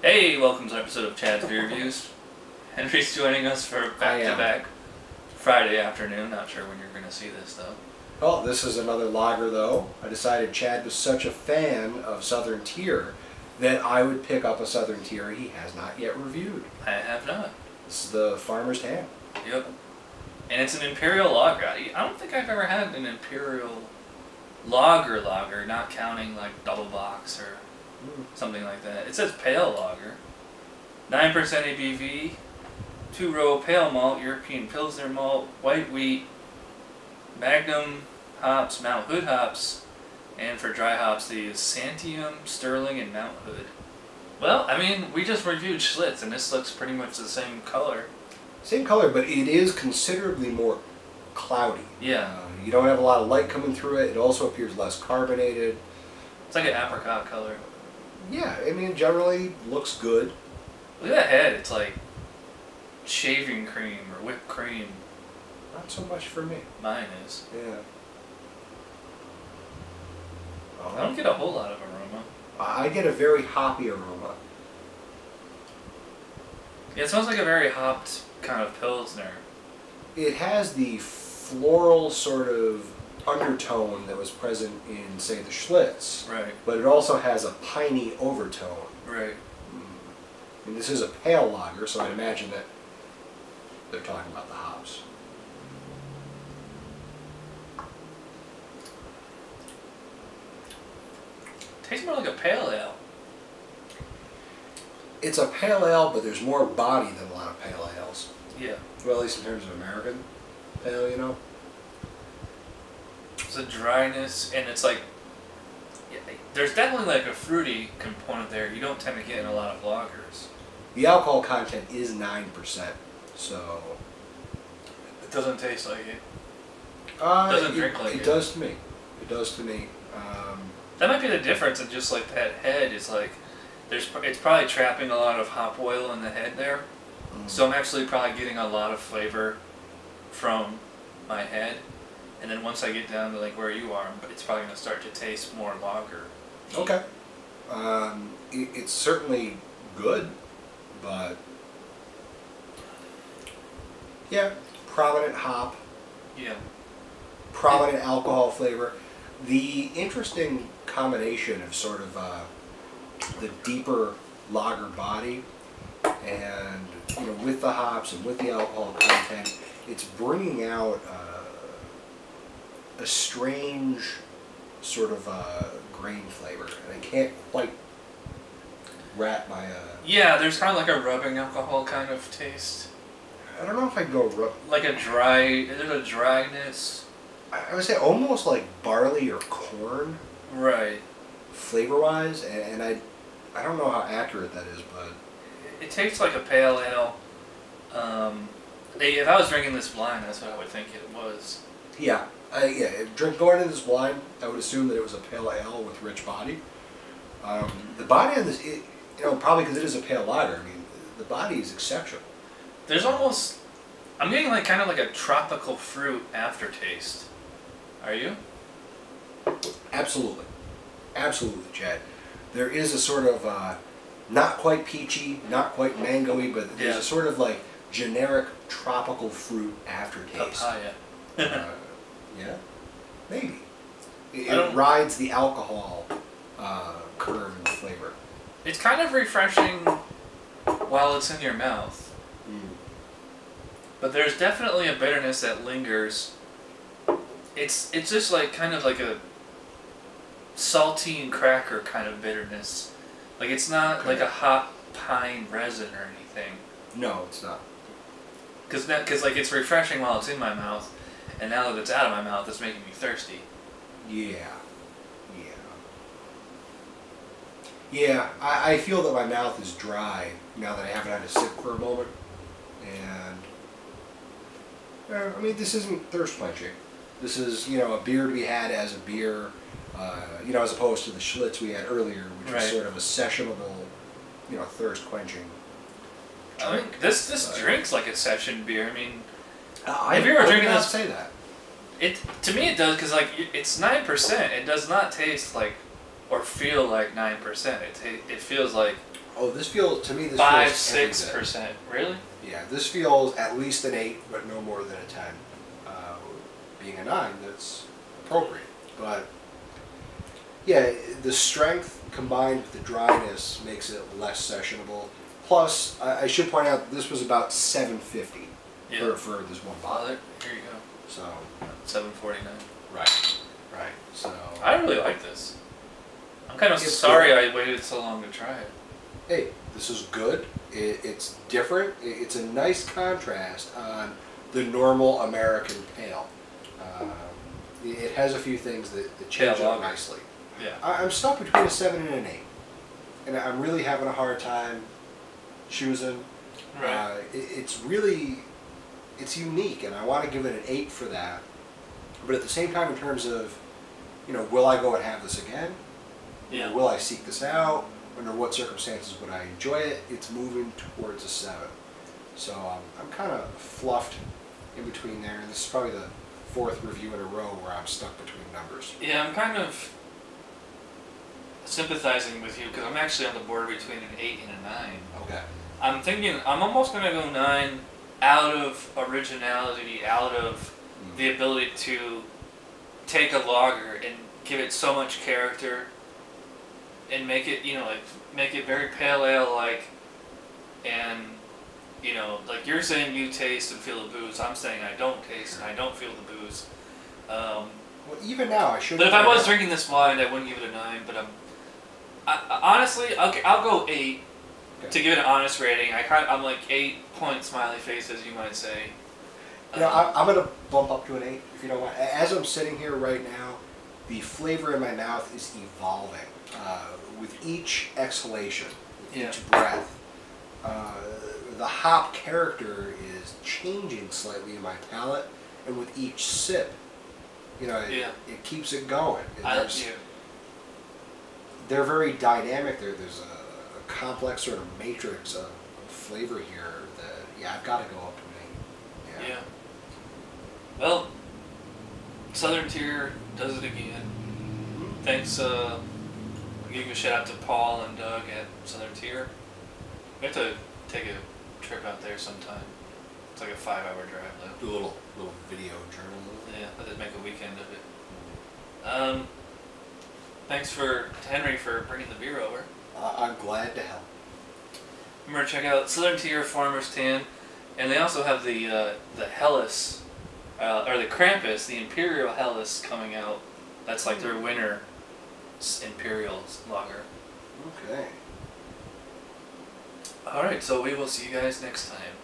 Hey, welcome to an episode of Chad's Beer Reviews. Henry's joining us for back-to-back Friday afternoon. Not sure when you're going to see this, though. Well, this is another lager, though. I decided Chad was such a fan of Southern Tier that I would pick up a Southern Tier he has not yet reviewed. I have not. This is the Farmer's Tam. Yep. And it's an Imperial lager. I don't think I've ever had an Imperial lager, not counting like double box or something like that. It says pale lager. 9% ABV, 2-row pale malt, European Pilsner malt, white wheat, Magnum hops, Mount Hood hops, and for dry hops they use Santium, Sterling, and Mount Hood. Well, I mean, we just reviewed Schlitz, and this looks pretty much the same color. Same color, but it is considerably more cloudy. Yeah. You don't have a lot of light coming through it. It also appears less carbonated. It's like an apricot color. Yeah, I mean, generally looks good. Look at that head. It's like shaving cream or whipped cream. Not so much for me. Mine is. Yeah. I don't get a whole lot of aroma. I get a very hoppy aroma. Yeah, it smells like a very hopped kind of Pilsner. It has the floral sort of undertone that was present in, say, the Schlitz. Right. But it also has a piney overtone. Right. And this is a pale lager, so I imagine that they're talking about the hops. Tastes more like a pale ale. It's a pale ale, but there's more body than a lot of pale ales. Yeah. Well, at least in terms of American pale, you know? It's a dryness, and it's like, yeah, there's definitely like a fruity component there. You don't tend to get in a lot of lagers. The alcohol content is 9%, so... It doesn't taste like it. It doesn't drink like it. It does to me. It does to me. That might be the difference in just like that head is like, it's probably trapping a lot of hop oil in the head there. So I'm actually probably getting a lot of flavor from my head. And then once I get down to like where you are, it's probably going to start to taste more lager. Okay. It's certainly good, but yeah, prominent hop. Yeah. Prominent alcohol flavor. The interesting combination of sort of the deeper lager body and, you know, with the hops and with the alcohol content, it's bringing out a strange sort of grain flavor, and I can't quite wrap my... Yeah, there's kind of like a rubbing alcohol kind of taste. I don't know if I'd go... Like a dry... There's a dryness. I would say almost like barley or corn. Right. Flavor-wise, and I don't know how accurate that is, but... It tastes like a pale ale. If I was drinking this blind, that's what I would think it was. Yeah. Going into this blind, I would assume that it was a pale ale with rich body. The body on this, you know, probably because it is a pale lager, I mean, the body is exceptional. There's almost... I'm getting like kind of like a tropical fruit aftertaste. Are you? Absolutely. Absolutely, Chad. There is a sort of, not quite peachy, not quite mangoey, but there's a sort of like generic tropical fruit aftertaste. Papaya. Yeah, maybe. It rides the alcohol curve and flavor. It's kind of refreshing while it's in your mouth. But there's definitely a bitterness that lingers. It's just like kind of like a saltine cracker kind of bitterness. Like it's not like a hot pine resin or anything. No, it's not. Because like it's refreshing while it's in my mouth, and now that it's out of my mouth, it's making me thirsty. Yeah, I feel that my mouth is dry now that I haven't had a sip for a moment. And, I mean, this isn't thirst quenching. This is, you know, a beer to be had as a beer, you know, as opposed to the Schlitz we had earlier, which was sort of a sessionable, you know, thirst quenching. I mean, this drinks like a session beer. I mean, if you were drinking this, say that. To me it does, because like it's 9%. It does not taste like or feel like 9%. It feels like Oh, this feels, to me, this 5-6%. Really? Yeah, this feels at least an 8, but no more than a 10. Being a 9, that's appropriate. But yeah, the strength combined with the dryness makes it less sessionable. Plus, I should point out this was about $7.50 for this one bottle. Here you go. So $7.49. right. So I really like this. I'm kind of sorry I waited so long to try it. Hey, this is good. It's different. It's a nice contrast on the normal American pale. It has a few things that change it nicely. Yeah. I'm stuck between a 7 and an 8. And I'm really having a hard time choosing. Right. It's unique, and I want to give it an 8 for that. But at the same time, in terms of, will I go and have this again? Yeah. Will I seek this out? Under what circumstances would I enjoy it? It's moving towards a 7. So I'm kind of fluffed in between there, and this is probably the 4th review in a row where I'm stuck between numbers. Yeah, I'm kind of sympathizing with you because I'm actually on the border between an 8 and a 9. Okay. I'm thinking I'm almost going to go 9 out of originality, out of the ability to take a lager and give it so much character and make it, make it very pale ale like, and like you're saying you taste and feel the booze. I'm saying I don't taste and I don't feel the booze. Well, even now I should. But if I was drinking this blind, I wouldn't give it a 9. But honestly, I'll go 8 to give it an honest rating. I'm like 8 point smiley faces, you might say. I'm gonna bump up to an 8 if you don't mind. As I'm sitting here right now, the flavor in my mouth is evolving with each exhalation, with each breath. The hop character is changing slightly in my palate, and with each sip, it keeps it going. They're very dynamic. There's a complex sort of matrix of flavor here that, I've got to go up to an 8. Yeah. Well, Southern Tier does it again. Thanks. I'll give a shout out to Paul and Doug at Southern Tier. We have to take a trip out there sometime. It's like a 5-hour drive though. Do a little video journalism. Yeah, let's make a weekend of it. Thanks to Henry for bringing the beer over. I'm glad to help. Remember to check out Southern Tier Farmer's Tan, and they also have the Helles, or the Krampus, the Imperial Helles coming out. That's like their winter Imperial lager. Okay. Alright, so we will see you guys next time.